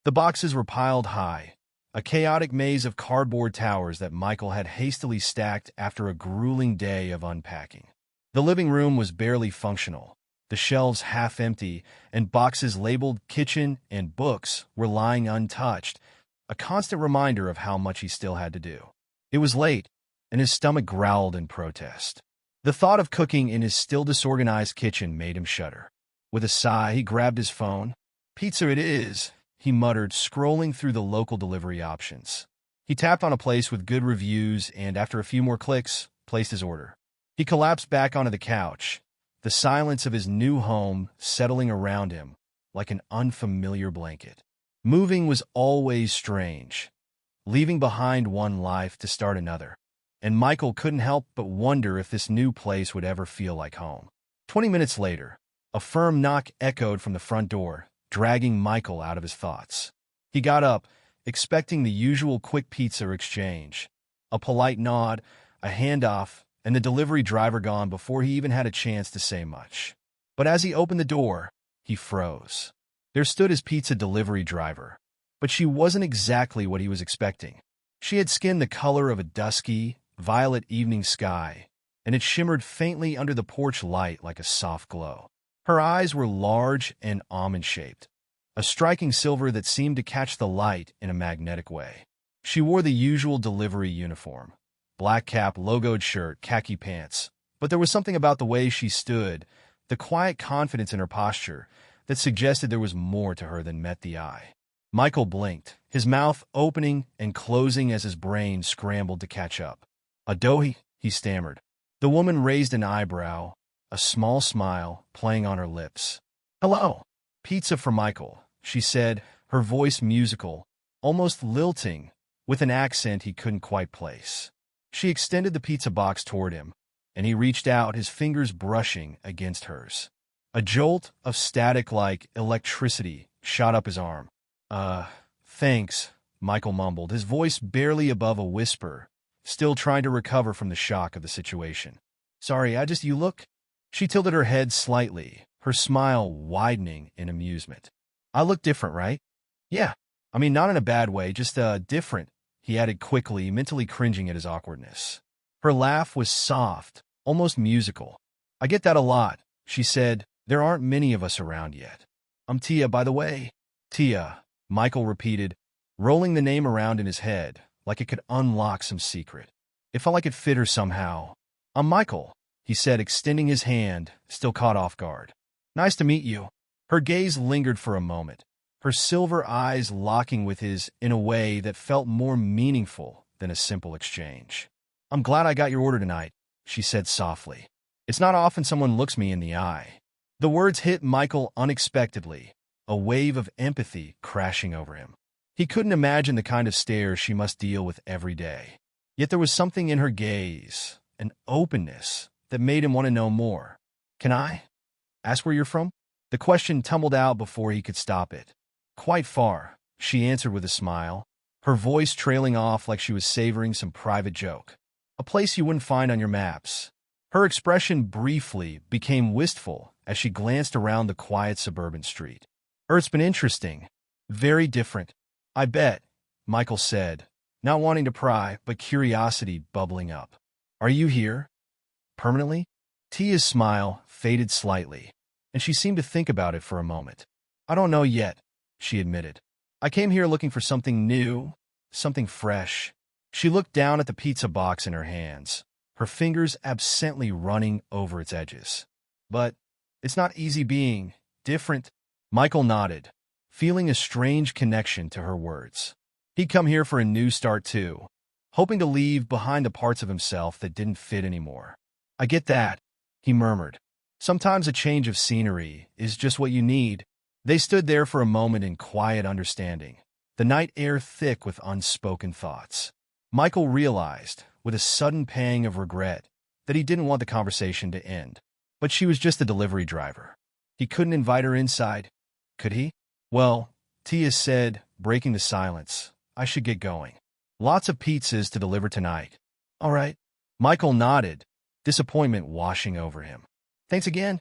The boxes were piled high, a chaotic maze of cardboard towers that Michael had hastily stacked after a grueling day of unpacking. The living room was barely functional. The shelves half empty, and boxes labeled kitchen and books were lying untouched, a constant reminder of how much he still had to do. It was late, and his stomach growled in protest. The thought of cooking in his still disorganized kitchen made him shudder. With a sigh, he grabbed his phone. "Pizza it is," he muttered, scrolling through the local delivery options. He tapped on a place with good reviews and, after a few more clicks, placed his order. He collapsed back onto the couch, the silence of his new home settling around him like an unfamiliar blanket. Moving was always strange, leaving behind one life to start another, and Michael couldn't help but wonder if this new place would ever feel like home. 20 minutes later, a firm knock echoed from the front door, dragging Michael out of his thoughts. He got up, expecting the usual quick pizza exchange. A polite nod, a handoff, and the delivery driver gone before he even had a chance to say much. But as he opened the door, he froze. There stood his pizza delivery driver, but she wasn't exactly what he was expecting. She had skin the color of a dusky, violet evening sky, and it shimmered faintly under the porch light like a soft glow. Her eyes were large and almond-shaped, a striking silver that seemed to catch the light in a magnetic way. She wore the usual delivery uniform: black cap, logoed shirt, khaki pants. But there was something about the way she stood, the quiet confidence in her posture, that suggested there was more to her than met the eye. Michael blinked, his mouth opening and closing as his brain scrambled to catch up. "Adohi," he stammered. The woman raised an eyebrow, a small smile playing on her lips. "Hello." "Pizza for Michael," she said, her voice musical, almost lilting, with an accent he couldn't quite place. She extended the pizza box toward him, and he reached out, his fingers brushing against hers. A jolt of static like electricity shot up his arm. Thanks," Michael mumbled, his voice barely above a whisper, still trying to recover from the shock of the situation. "Sorry, you look—" She tilted her head slightly, her smile widening in amusement. "I look different, right?" "Yeah. I mean, not in a bad way, just, different," he added quickly, mentally cringing at his awkwardness. Her laugh was soft, almost musical. "I get that a lot," she said. "There aren't many of us around yet." "I'm Tia, by the way." "Tia," Michael repeated, rolling the name around in his head, like it could unlock some secret. It felt like it fit her somehow. "I'm Michael," he said, extending his hand, still caught off guard. "Nice to meet you." Her gaze lingered for a moment, her silver eyes locking with his in a way that felt more meaningful than a simple exchange. "I'm glad I got your order tonight," she said softly. "It's not often someone looks me in the eye." The words hit Michael unexpectedly, a wave of empathy crashing over him. He couldn't imagine the kind of stare she must deal with every day. Yet there was something in her gaze, an openness, that made him want to know more. "Can I ask where you're from?" The question tumbled out before he could stop it. "Quite far," she answered with a smile, her voice trailing off like she was savoring some private joke. "A place you wouldn't find on your maps." Her expression briefly became wistful as she glanced around the quiet suburban street. "It's been interesting. Very different." "I bet," Michael said, not wanting to pry, but curiosity bubbling up. "Are you here permanently?" Tia's smile faded slightly, and she seemed to think about it for a moment. "I don't know yet," she admitted. "I came here looking for something new, something fresh." She looked down at the pizza box in her hands, her fingers absently running over its edges. "But it's not easy being different." Michael nodded, feeling a strange connection to her words. He'd come here for a new start too, hoping to leave behind the parts of himself that didn't fit anymore. "I get that," he murmured. "Sometimes a change of scenery is just what you need." They stood there for a moment in quiet understanding, the night air thick with unspoken thoughts. Michael realized, with a sudden pang of regret, that he didn't want the conversation to end. But she was just a delivery driver. He couldn't invite her inside, could he? "Well," Tia said, breaking the silence, "I should get going. Lots of pizzas to deliver tonight." "All right." Michael nodded, disappointment washing over him. "Thanks again."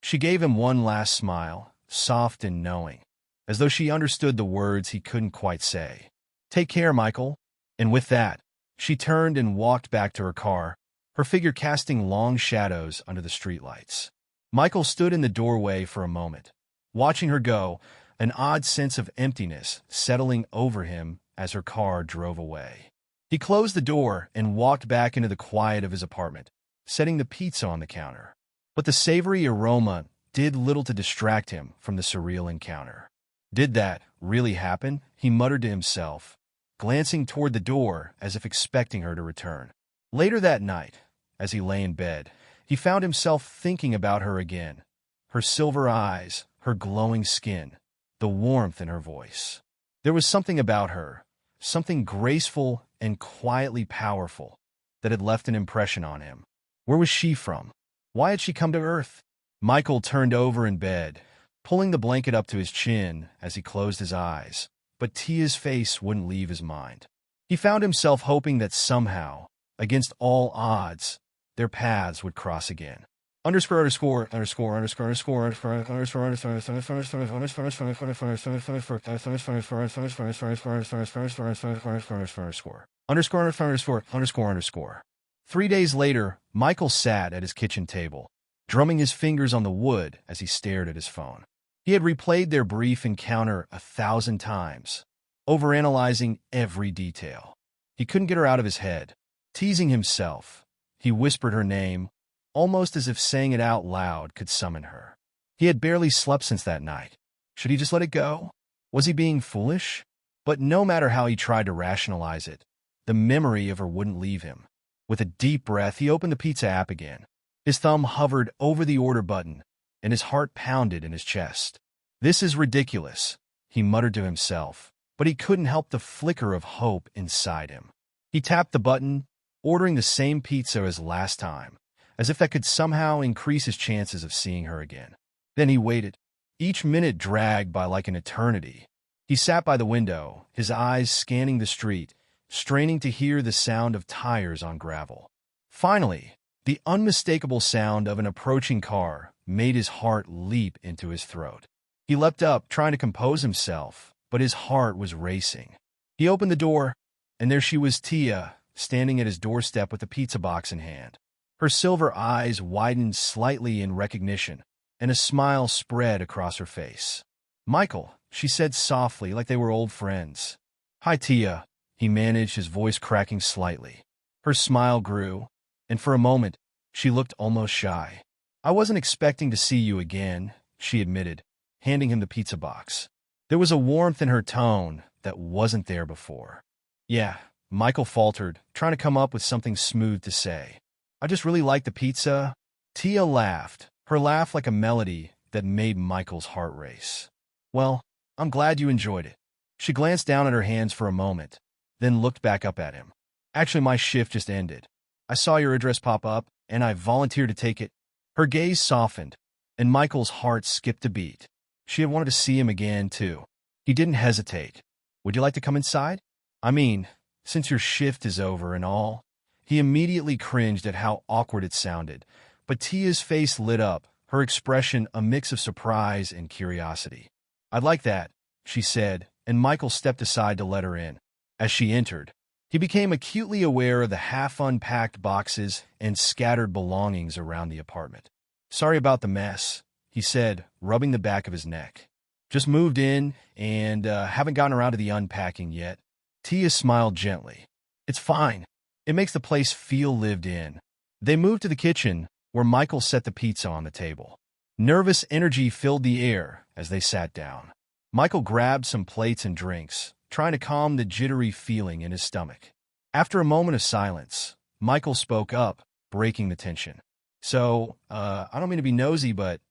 She gave him one last smile, soft and knowing. as though she understood the words he couldn't quite say. "Take care, Michael." And with that, she turned and walked back to her car, her figure casting long shadows under the streetlights. Michael stood in the doorway for a moment, watching her go, an odd sense of emptiness settling over him as her car drove away. He closed the door and walked back into the quiet of his apartment, setting the pizza on the counter. But the savory aroma did little to distract him from the surreal encounter. Did that really happen? He muttered to himself, glancing toward the door as if expecting her to return. Later that night, as he lay in bed, he found himself thinking about her again. Her silver eyes, her glowing skin, the warmth in her voice. There was something about her, something graceful and quietly powerful, that had left an impression on him. Where was she from? Why had she come to Earth? Michael turned over in bed, pulling the blanket up to his chin as he closed his eyes, but Tia's face wouldn't leave his mind. He found himself hoping that somehow, against all odds, their paths would cross again. ___________________________________________________________________________________________________. 3 days later, Michael sat at his kitchen table, drumming his fingers on the wood as he stared at his phone. He had replayed their brief encounter 1,000 times, overanalyzing every detail. He couldn't get her out of his head. Teasing himself, he whispered her name, almost as if saying it out loud could summon her. He had barely slept since that night. Should he just let it go? Was he being foolish? But no matter how he tried to rationalize it, the memory of her wouldn't leave him. With a deep breath, he opened the pizza app again. His thumb hovered over the order button, and his heart pounded in his chest. "This is ridiculous," he muttered to himself, but he couldn't help the flicker of hope inside him. He tapped the button, ordering the same pizza as last time, as if that could somehow increase his chances of seeing her again. Then he waited. Each minute dragged by like an eternity. He sat by the window, his eyes scanning the street, straining to hear the sound of tires on gravel. Finally, the unmistakable sound of an approaching car made his heart leap into his throat. He leapt up, trying to compose himself, but his heart was racing. He opened the door, and there she was, Tia, standing at his doorstep with the pizza box in hand. Her silver eyes widened slightly in recognition, and a smile spread across her face. "Michael," she said softly, like they were old friends. "Hi, Tia," he managed, his voice cracking slightly. Her smile grew, and for a moment, she looked almost shy. "I wasn't expecting to see you again," she admitted, handing him the pizza box. There was a warmth in her tone that wasn't there before. "Yeah," Michael faltered, trying to come up with something smooth to say. "I just really like the pizza." Tia laughed, her laugh like a melody that made Michael's heart race. "Well, I'm glad you enjoyed it." She glanced down at her hands for a moment, then looked back up at him. "Actually, my shift just ended. I saw your address pop up, and I volunteered to take it." Her gaze softened, and Michael's heart skipped a beat. She had wanted to see him again, too. He didn't hesitate. "Would you like to come inside? I mean, since your shift is over and all." He immediately cringed at how awkward it sounded, but Tia's face lit up, her expression a mix of surprise and curiosity. "I'd like that," she said, and Michael stepped aside to let her in. As she entered, he became acutely aware of the half-unpacked boxes and scattered belongings around the apartment. "Sorry about the mess," he said, rubbing the back of his neck. "Just moved in and haven't gotten around to the unpacking yet." Tia smiled gently. "It's fine. It makes the place feel lived in." They moved to the kitchen, where Michael set the pizza on the table. Nervous energy filled the air as they sat down. Michael grabbed some plates and drinks, trying to calm the jittery feeling in his stomach. After a moment of silence, Michael spoke up, breaking the tension. "So, I don't mean to be nosy, but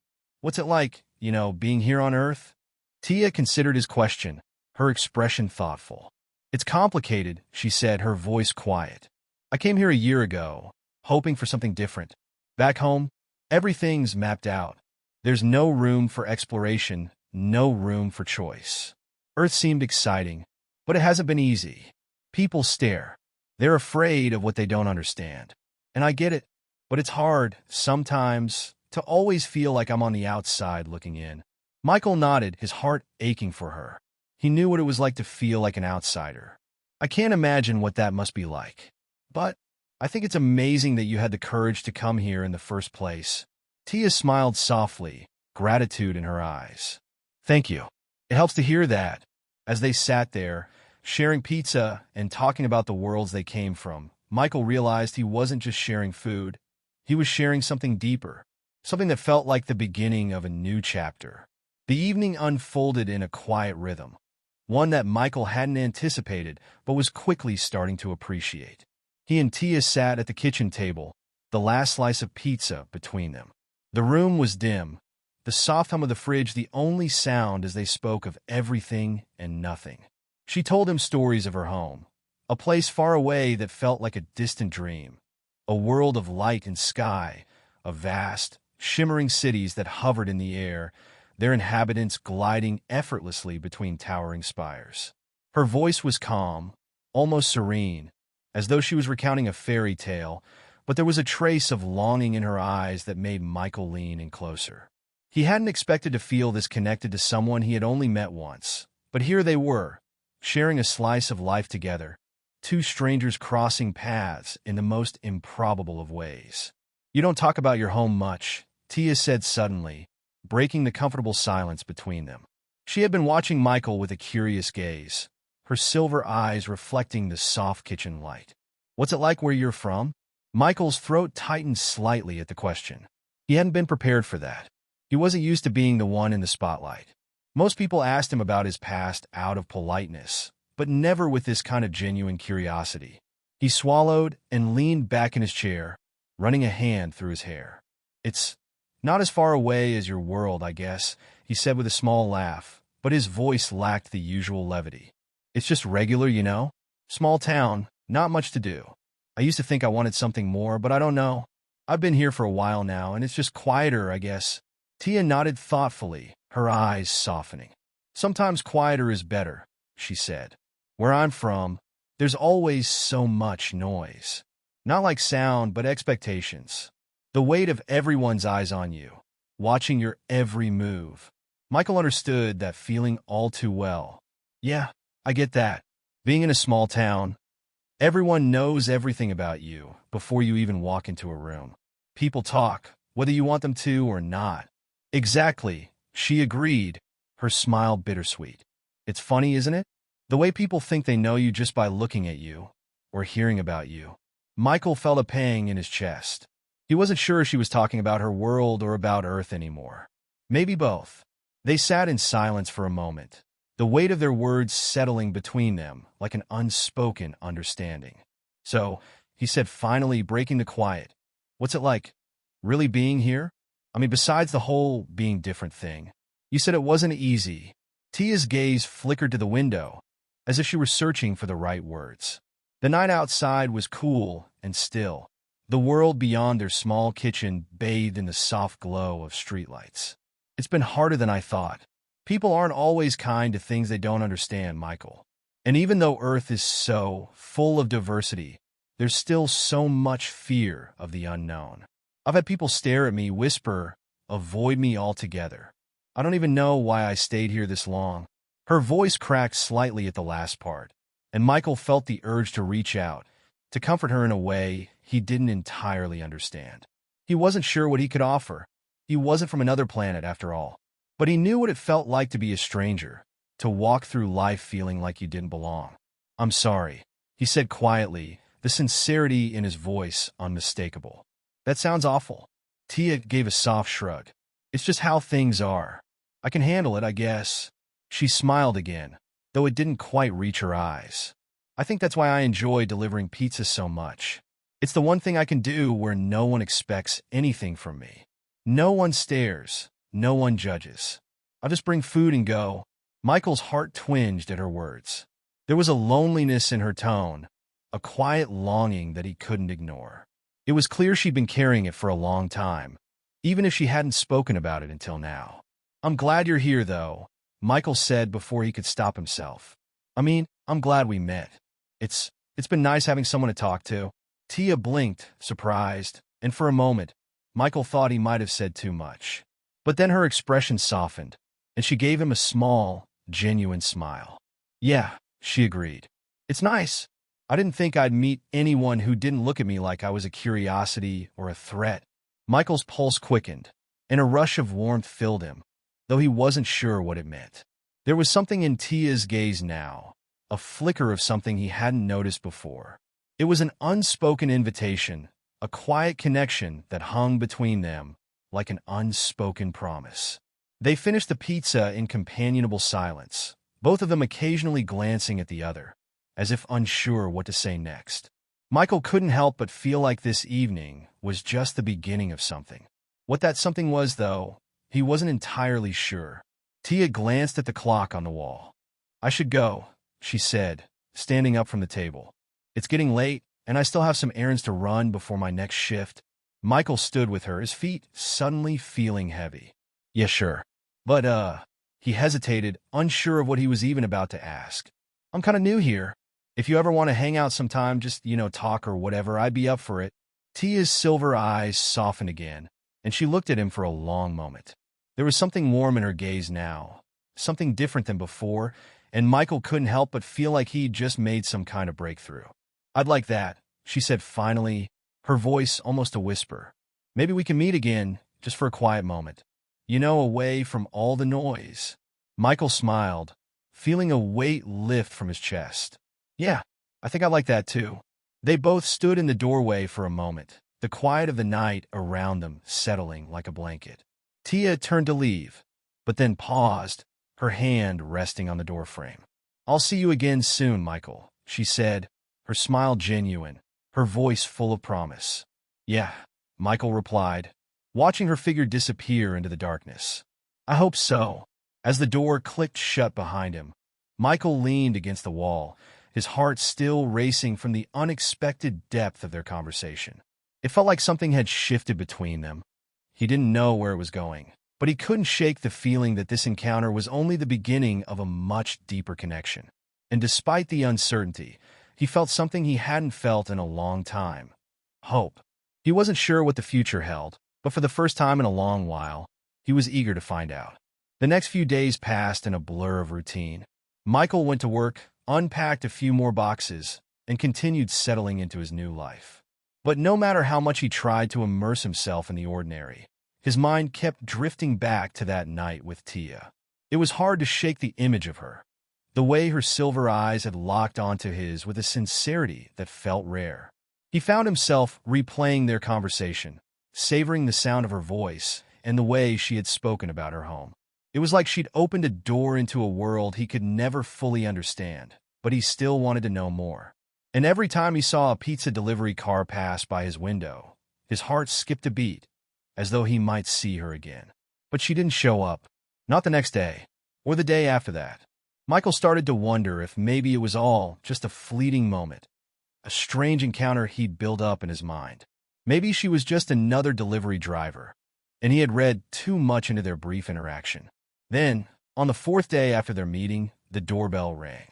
what's it like, being here on Earth?" Tia considered his question, her expression thoughtful. "It's complicated," she said, her voice quiet. "I came here a year ago, hoping for something different. Back home, everything's mapped out. There's no room for exploration, no room for choice. Earth seemed exciting, but it hasn't been easy. People stare. They're afraid of what they don't understand. And I get it, but it's hard, sometimes, to always feel like I'm on the outside looking in." Michael nodded, his heart aching for her. He knew what it was like to feel like an outsider. I can't imagine what that must be like. But I think it's amazing that you had the courage to come here in the first place. Tia smiled softly, gratitude in her eyes. Thank you. It helps to hear that. As they sat there, sharing pizza and talking about the worlds they came from, Michael realized he wasn't just sharing food. He was sharing something deeper, something that felt like the beginning of a new chapter. The evening unfolded in a quiet rhythm, one that Michael hadn't anticipated but was quickly starting to appreciate. He and Tia sat at the kitchen table, the last slice of pizza between them. The room was dim, the soft hum of the fridge the only sound as they spoke of everything and nothing. She told him stories of her home, a place far away that felt like a distant dream, a world of light and sky, of vast, shimmering cities that hovered in the air, their inhabitants gliding effortlessly between towering spires. Her voice was calm, almost serene, as though she was recounting a fairy tale, but there was a trace of longing in her eyes that made Michael lean in closer. He hadn't expected to feel this connected to someone he had only met once, but here they were, sharing a slice of life together, two strangers crossing paths in the most improbable of ways. You don't talk about your home much, Tia said suddenly, breaking the comfortable silence between them. She had been watching Michael with a curious gaze, her silver eyes reflecting the soft kitchen light. What's it like where you're from? Michael's throat tightened slightly at the question. He hadn't been prepared for that. He wasn't used to being the one in the spotlight. Most people asked him about his past out of politeness, but never with this kind of genuine curiosity. He swallowed and leaned back in his chair, running a hand through his hair. It's not as far away as your world, I guess, he said with a small laugh, but his voice lacked the usual levity. It's just regular, you know? Small town, not much to do. I used to think I wanted something more, but I don't know. I've been here for a while now, and it's just quieter, I guess. Tia nodded thoughtfully, her eyes softening. Sometimes quieter is better, she said. Where I'm from, there's always so much noise. Not like sound, but expectations. The weight of everyone's eyes on you, watching your every move. Michael understood that feeling all too well. Yeah, I get that. Being in a small town, everyone knows everything about you before you even walk into a room. People talk, whether you want them to or not. Exactly, she agreed, her smile bittersweet. It's funny, isn't it? The way people think they know you just by looking at you or hearing about you. Michael felt a pang in his chest. He wasn't sure she was talking about her world or about Earth anymore. Maybe both. They sat in silence for a moment, the weight of their words settling between them like an unspoken understanding. So, he said finally, breaking the quiet, what's it like, really being here? I mean, besides the whole being different thing. You said it wasn't easy. Tia's gaze flickered to the window, as if she were searching for the right words. The night outside was cool and still, the world beyond their small kitchen bathed in the soft glow of streetlights. It's been harder than I thought. People aren't always kind to things they don't understand, Michael. And even though Earth is so full of diversity, there's still so much fear of the unknown. I've had people stare at me, whisper, avoid me altogether. I don't even know why I stayed here this long. Her voice cracked slightly at the last part, and Michael felt the urge to reach out, to comfort her in a way he didn't entirely understand. He wasn't sure what he could offer. He wasn't from another planet, after all. But he knew what it felt like to be a stranger, to walk through life feeling like you didn't belong. I'm sorry, he said quietly, the sincerity in his voice unmistakable. That sounds awful. Tia gave a soft shrug. It's just how things are. I can handle it, I guess. She smiled again, though it didn't quite reach her eyes. I think that's why I enjoy delivering pizza so much. It's the one thing I can do where no one expects anything from me. No one stares, no one judges. I just bring food and go. Michael's heart twinged at her words. There was a loneliness in her tone, a quiet longing that he couldn't ignore. It was clear she'd been carrying it for a long time, even if she hadn't spoken about it until now. I'm glad you're here, though, Michael said before he could stop himself. I mean, I'm glad we met. It's been nice having someone to talk to. Tia blinked, surprised, and for a moment, Michael thought he might have said too much. But then her expression softened, and she gave him a small, genuine smile. Yeah, she agreed. It's nice. I didn't think I'd meet anyone who didn't look at me like I was a curiosity or a threat. Michael's pulse quickened, and a rush of warmth filled him, though he wasn't sure what it meant. There was something in Tia's gaze now, a flicker of something he hadn't noticed before. It was an unspoken invitation, a quiet connection that hung between them like an unspoken promise. They finished the pizza in companionable silence, both of them occasionally glancing at the other, as if unsure what to say next. Michael couldn't help but feel like this evening was just the beginning of something. What that something was, though, he wasn't entirely sure. Tia glanced at the clock on the wall. I should go, she said, standing up from the table. It's getting late, and I still have some errands to run before my next shift. Michael stood with her, his feet suddenly feeling heavy. Yeah, sure. But, he hesitated, unsure of what he was even about to ask. I'm kind of new here. If you ever want to hang out sometime, just, talk or whatever, I'd be up for it. Tia's silver eyes softened again, and she looked at him for a long moment. There was something warm in her gaze now, something different than before, and Michael couldn't help but feel like he'd just made some kind of breakthrough. I'd like that, she said finally, her voice almost a whisper. Maybe we can meet again, just for a quiet moment. Away from all the noise. Michael smiled, feeling a weight lift from his chest. Yeah, I think I'd like that too. They both stood in the doorway for a moment, the quiet of the night around them settling like a blanket. Tia turned to leave, but then paused, her hand resting on the doorframe. I'll see you again soon, Michael, she said, her smile genuine, her voice full of promise. Yeah, Michael replied, watching her figure disappear into the darkness. I hope so. As the door clicked shut behind him, Michael leaned against the wall, his heart still racing from the unexpected depth of their conversation. It felt like something had shifted between them. He didn't know where it was going, but he couldn't shake the feeling that this encounter was only the beginning of a much deeper connection. And despite the uncertainty, he felt something he hadn't felt in a long time. Hope. He wasn't sure what the future held, but for the first time in a long while, he was eager to find out. The next few days passed in a blur of routine. Michael went to work, unpacked a few more boxes, and continued settling into his new life. But no matter how much he tried to immerse himself in the ordinary, his mind kept drifting back to that night with Tia. It was hard to shake the image of her, the way her silver eyes had locked onto his with a sincerity that felt rare. He found himself replaying their conversation, savoring the sound of her voice and the way she had spoken about her home. It was like she'd opened a door into a world he could never fully understand, but he still wanted to know more. And every time he saw a pizza delivery car pass by his window, his heart skipped a beat, as though he might see her again. But she didn't show up, not the next day, or the day after that. Michael started to wonder if maybe it was all just a fleeting moment, a strange encounter he'd built up in his mind. Maybe she was just another delivery driver, and he had read too much into their brief interaction. Then, on the fourth day after their meeting, the doorbell rang.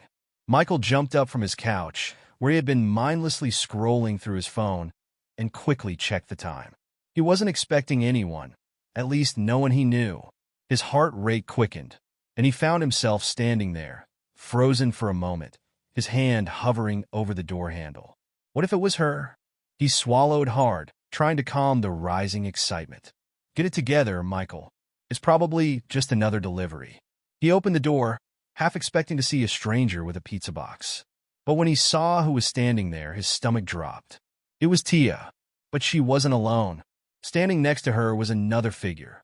Michael jumped up from his couch, where he had been mindlessly scrolling through his phone, and quickly checked the time. He wasn't expecting anyone, at least no one he knew. His heart rate quickened, and he found himself standing there, frozen for a moment, his hand hovering over the door handle. What if it was her? He swallowed hard, trying to calm the rising excitement. Get it together, Michael. It's probably just another delivery. He opened the door, half expecting to see a stranger with a pizza box. But when he saw who was standing there, his stomach dropped. It was Tia, but she wasn't alone. Standing next to her was another figure,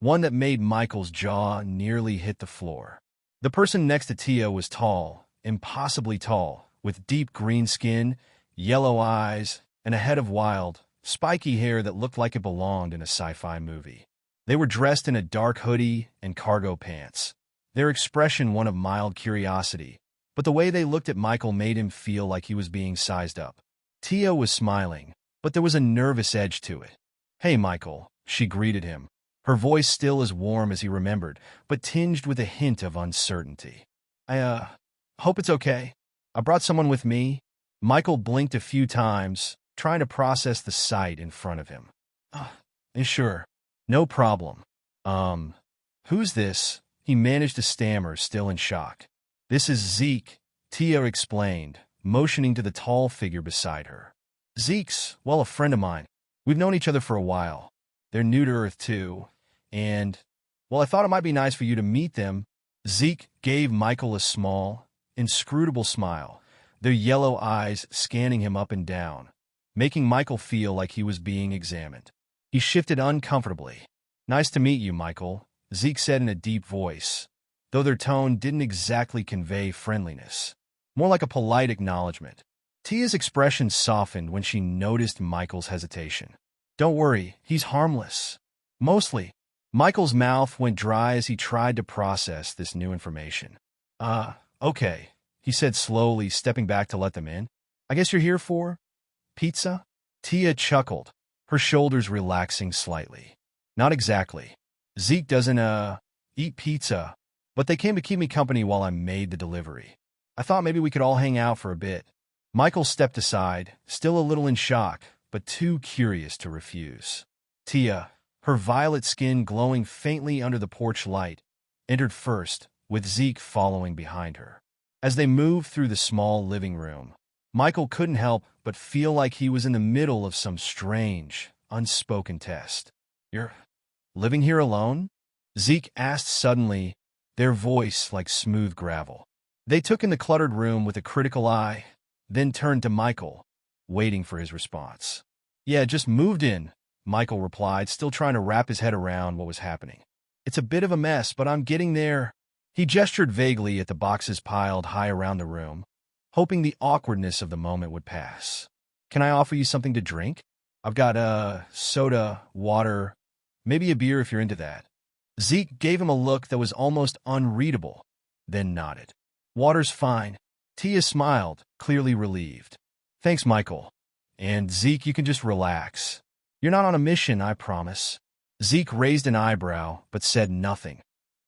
one that made Michael's jaw nearly hit the floor. The person next to Tia was tall, impossibly tall, with deep green skin, yellow eyes, and a head of wild, spiky hair that looked like it belonged in a sci-fi movie. They were dressed in a dark hoodie and cargo pants, their expression one of mild curiosity, but the way they looked at Michael made him feel like he was being sized up. Tia was smiling, but there was a nervous edge to it. Hey, Michael, she greeted him, her voice still as warm as he remembered, but tinged with a hint of uncertainty. I hope it's okay. I brought someone with me. Michael blinked a few times, trying to process the sight in front of him. Sure. No problem. Who's this? he managed to stammer, still in shock. "This is Zeke," Tia explained, motioning to the tall figure beside her. "Zeke's, well, a friend of mine. We've known each other for a while. They're new to Earth, too. And, well, I thought it might be nice for you to meet them." Zeke gave Michael a small, inscrutable smile, their yellow eyes scanning him up and down, making Michael feel like he was being examined. He shifted uncomfortably. "Nice to meet you, Michael," Zeke said in a deep voice, though their tone didn't exactly convey friendliness, more like a polite acknowledgement. Tia's expression softened when she noticed Michael's hesitation. "Don't worry, he's harmless." Mostly. Michael's mouth went dry as he tried to process this new information. Okay," he said slowly, stepping back to let them in. "I guess you're here for pizza?" Tia chuckled, her shoulders relaxing slightly. "Not exactly. Zeke doesn't, eat pizza, but they came to keep me company while I made the delivery. I thought maybe we could all hang out for a bit." Michael stepped aside, still a little in shock, but too curious to refuse. Tia, her violet skin glowing faintly under the porch light, entered first, with Zeke following behind her. As they moved through the small living room, Michael couldn't help but feel like he was in the middle of some strange, unspoken test. "You're living here alone?" Zeke asked suddenly, their voice like smooth gravel. They took in the cluttered room with a critical eye, then turned to Michael, waiting for his response. "Yeah, just moved in," Michael replied, still trying to wrap his head around what was happening. "It's a bit of a mess, but I'm getting there." He gestured vaguely at the boxes piled high around the room, hoping the awkwardness of the moment would pass. "Can I offer you something to drink? I've got, soda, water, maybe a beer if you're into that." Zeke gave him a look that was almost unreadable, then nodded. "Water's fine." Tia smiled, clearly relieved. "Thanks, Michael. And Zeke, you can just relax. You're not on a mission, I promise." Zeke raised an eyebrow, but said nothing,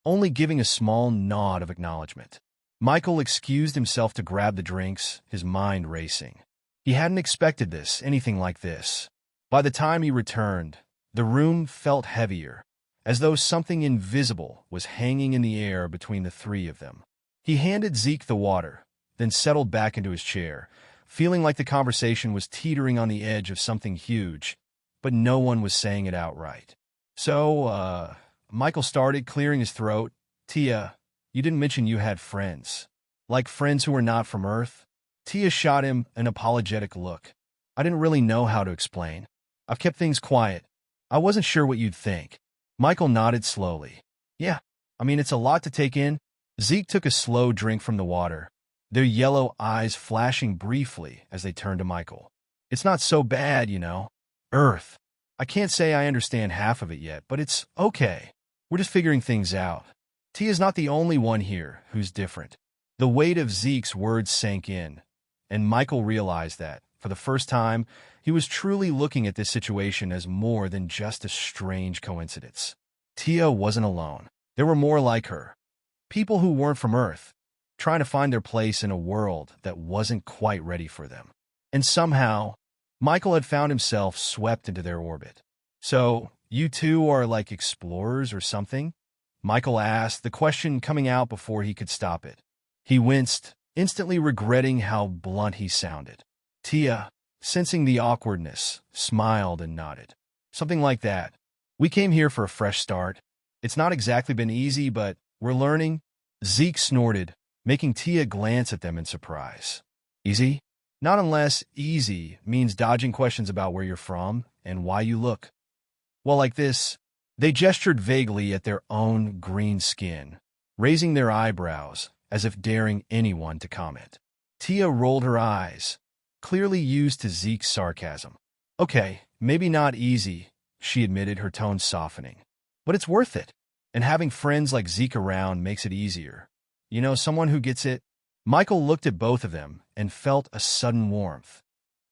only giving a small nod of acknowledgement. Michael excused himself to grab the drinks, his mind racing. He hadn't expected anything like this. By the time he returned, the room felt heavier, as though something invisible was hanging in the air between the three of them. He handed Zeke the water, then settled back into his chair, feeling like the conversation was teetering on the edge of something huge, but no one was saying it outright. "So, Michael started, clearing his throat. "Tia, you didn't mention you had friends. Like friends who were not from Earth?" Tia shot him an apologetic look. "I didn't really know how to explain. I've kept things quiet. I wasn't sure what you'd think." Michael nodded slowly. "Yeah, I mean, it's a lot to take in." Zeke took a slow drink from the water, their yellow eyes flashing briefly as they turned to Michael. "It's not so bad, you know. Earth. I can't say I understand half of it yet, but it's okay. We're just figuring things out. Tia's not the only one here who's different." The weight of Zeke's words sank in, and Michael realized that, for the first time, he was truly looking at this situation as more than just a strange coincidence. Tia wasn't alone. There were more like her. People who weren't from Earth, trying to find their place in a world that wasn't quite ready for them. And somehow, Michael had found himself swept into their orbit. "So, you two are like explorers or something?" Michael asked, the question coming out before he could stop it. He winced, instantly regretting how blunt he sounded. Tia, sensing the awkwardness, smiled and nodded. "Something like that. We came here for a fresh start. It's not exactly been easy, but we're learning." Zeke snorted, making Tia glance at them in surprise. "Easy? Not unless easy means dodging questions about where you're from and why you look well like this." They gestured vaguely at their own green skin, raising their eyebrows as if daring anyone to comment. Tia rolled her eyes, clearly used to Zeke's sarcasm. "Okay, maybe not easy," she admitted, her tone softening. "But it's worth it. And having friends like Zeke around makes it easier. You know, someone who gets it." Michael looked at both of them and felt a sudden warmth,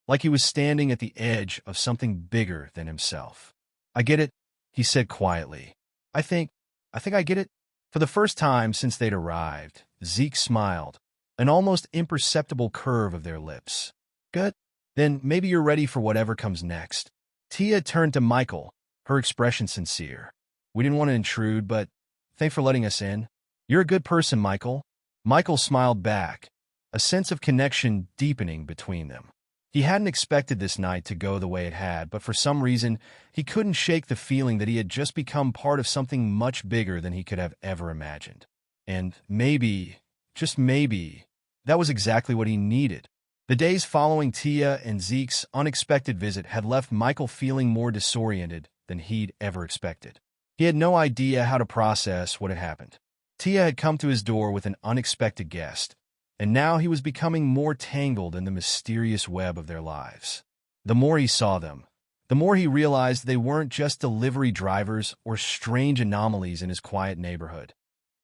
like he was standing at the edge of something bigger than himself. "I get it," he said quietly. I think I get it." For the first time since they'd arrived, Zeke smiled, an almost imperceptible curve of their lips. "Good. Then maybe you're ready for whatever comes next." Tia turned to Michael, her expression sincere. "We didn't want to intrude, but thanks for letting us in." You're a good person, Michael. Michael smiled back, a sense of connection deepening between them. He hadn't expected this night to go the way it had, but for some reason, he couldn't shake the feeling that he had just become part of something much bigger than he could have ever imagined. And maybe, just maybe, that was exactly what he needed. The days following Tia and Zeke's unexpected visit had left Michael feeling more disoriented than he'd ever expected. He had no idea how to process what had happened. Tia had come to his door with an unexpected guest, and now he was becoming more tangled in the mysterious web of their lives. The more he saw them, the more he realized they weren't just delivery drivers or strange anomalies in his quiet neighborhood.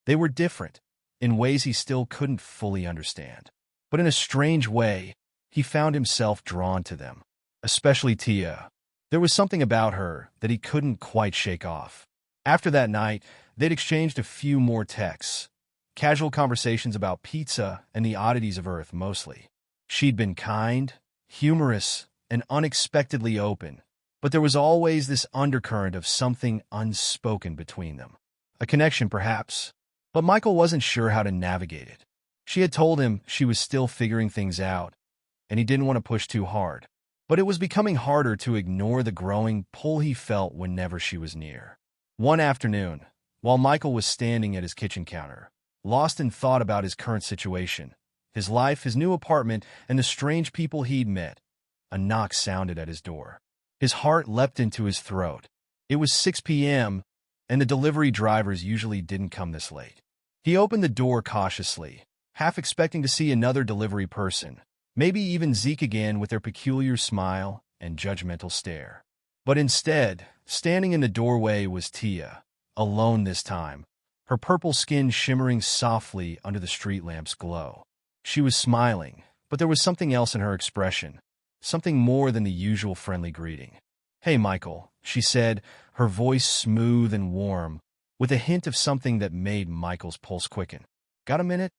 They were different, in ways he still couldn't fully understand. But in a strange way, he found himself drawn to them, especially Tia. There was something about her that he couldn't quite shake off. After that night, they'd exchanged a few more texts, casual conversations about pizza and the oddities of Earth mostly. She'd been kind, humorous, and unexpectedly open, but there was always this undercurrent of something unspoken between them. A connection, perhaps, but Michael wasn't sure how to navigate it. She had told him she was still figuring things out, and he didn't want to push too hard. But it was becoming harder to ignore the growing pull he felt whenever she was near. One afternoon, while Michael was standing at his kitchen counter, lost in thought about his current situation, his life, his new apartment, and the strange people he'd met, a knock sounded at his door. His heart leapt into his throat. It was 6 p.m., and the delivery drivers usually didn't come this late. He opened the door cautiously, half expecting to see another delivery person, maybe even Zeke again with their peculiar smile and judgmental stare. But instead, standing in the doorway was Tia, alone this time, her purple skin shimmering softly under the street lamp's glow. She was smiling, but there was something else in her expression, something more than the usual friendly greeting. "Hey, Michael," she said, her voice smooth and warm, with a hint of something that made Michael's pulse quicken. "Got a minute?"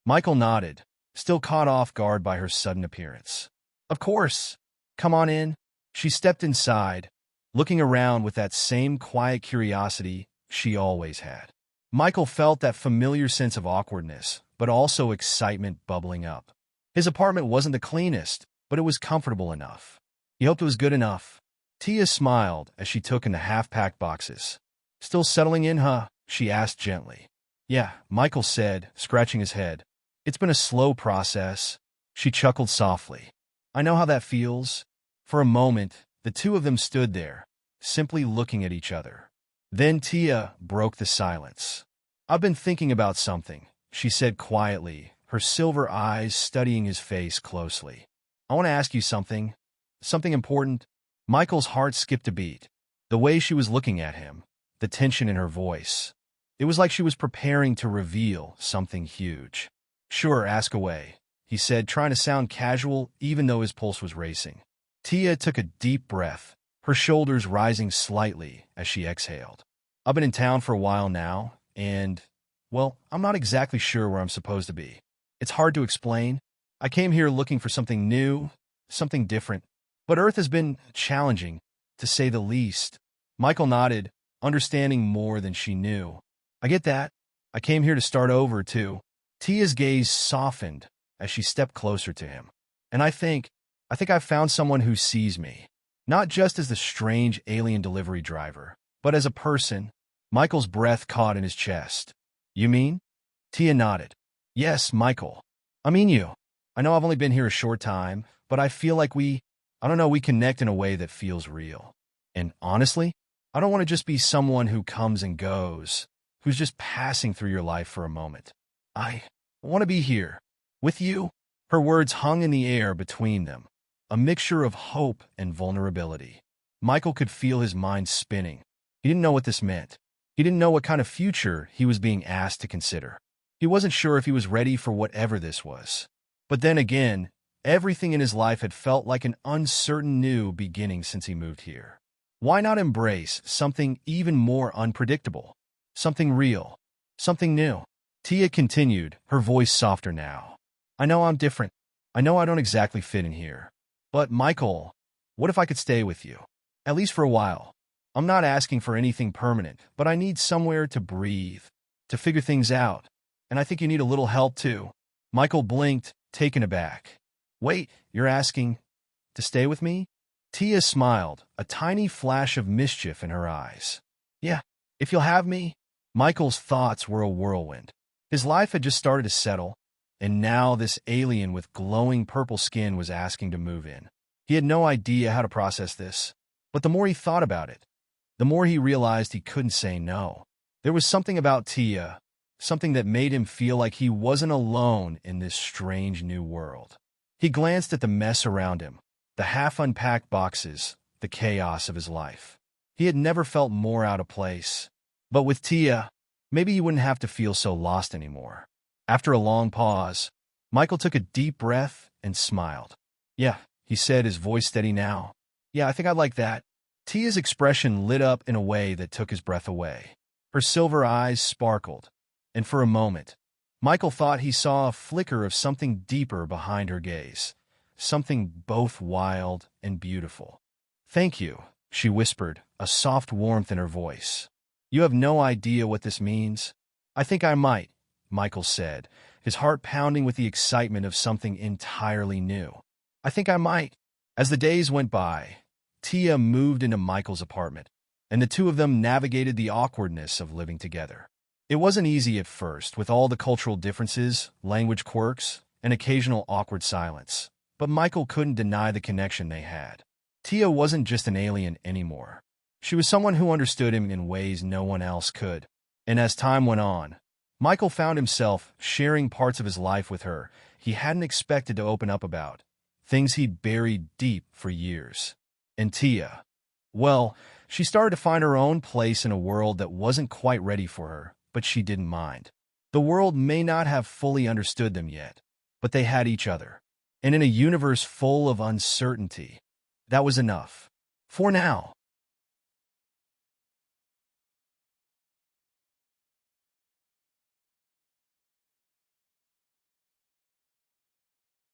Michael nodded, still caught off guard by her sudden appearance. "Of course. Come on in." She stepped inside, looking around with that same quiet curiosity she always had. Michael felt that familiar sense of awkwardness, but also excitement bubbling up. His apartment wasn't the cleanest, but it was comfortable enough. He hoped it was good enough. Tia smiled as she took in the half-packed boxes. "Still settling in, huh?" she asked gently. "Yeah," Michael said, scratching his head. "It's been a slow process." She chuckled softly. "I know how that feels." For a moment, the two of them stood there, simply looking at each other. Then Tia broke the silence. "I've been thinking about something," she said quietly, her silver eyes studying his face closely. "I want to ask you something. Something important." Michael's heart skipped a beat. The way she was looking at him, the tension in her voice. It was like she was preparing to reveal something huge. "Sure, ask away," he said, trying to sound casual even though his pulse was racing. Tia took a deep breath, her shoulders rising slightly as she exhaled. "I've been in town for a while now, and, well, I'm not exactly sure where I'm supposed to be. It's hard to explain. I came here looking for something new, something different. But Earth has been challenging, to say the least." Michael nodded, understanding more than she knew. "I get that. I came here to start over, too." Tia's gaze softened as she stepped closer to him. "And I think I've found someone who sees me. Not just as the strange alien delivery driver, but as a person." Michael's breath caught in his chest. "You mean?" Tia nodded. "Yes, Michael. I mean you. I know I've only been here a short time, but I feel like we connect in a way that feels real. And honestly, I don't want to just be someone who comes and goes, who's just passing through your life for a moment. I want to be here, with you." Her words hung in the air between them, a mixture of hope and vulnerability. Michael could feel his mind spinning. He didn't know what this meant. He didn't know what kind of future he was being asked to consider. He wasn't sure if he was ready for whatever this was. But then again, everything in his life had felt like an uncertain new beginning since he moved here. Why not embrace something even more unpredictable? Something real. Something new. Tia continued, her voice softer now. "I know I'm different. I know I don't exactly fit in here. But, Michael, what if I could stay with you? At least for a while. I'm not asking for anything permanent, but I need somewhere to breathe, to figure things out. And I think you need a little help, too. Michael blinked, taken aback. Wait, you're asking to stay with me? Tia smiled, a tiny flash of mischief in her eyes. Yeah, if you'll have me. Michael's thoughts were a whirlwind. His life had just started to settle, and now this alien with glowing purple skin was asking to move in. He had no idea how to process this, but the more he thought about it, the more he realized he couldn't say no. There was something about Tia, something that made him feel like he wasn't alone in this strange new world. He glanced at the mess around him, the half-unpacked boxes, the chaos of his life. He had never felt more out of place. But with Tia, maybe he wouldn't have to feel so lost anymore. After a long pause, Michael took a deep breath and smiled. Yeah, he said, his voice steady now. Yeah, I think I'd like that. Tia's expression lit up in a way that took his breath away. Her silver eyes sparkled, and for a moment, Michael thought he saw a flicker of something deeper behind her gaze, something both wild and beautiful. Thank you, she whispered, a soft warmth in her voice. You have no idea what this means. I think I might, Michael said, his heart pounding with the excitement of something entirely new. I think I might. As the days went by, Tia moved into Michael's apartment, and the two of them navigated the awkwardness of living together. It wasn't easy at first, with all the cultural differences, language quirks, and occasional awkward silence. But Michael couldn't deny the connection they had. Tia wasn't just an alien anymore. She was someone who understood him in ways no one else could. And as time went on, Michael found himself sharing parts of his life with her he hadn't expected to open up about, things he'd buried deep for years. And Tia, well, she started to find her own place in a world that wasn't quite ready for her, but she didn't mind. The world may not have fully understood them yet, but they had each other. And in a universe full of uncertainty, that was enough. For now.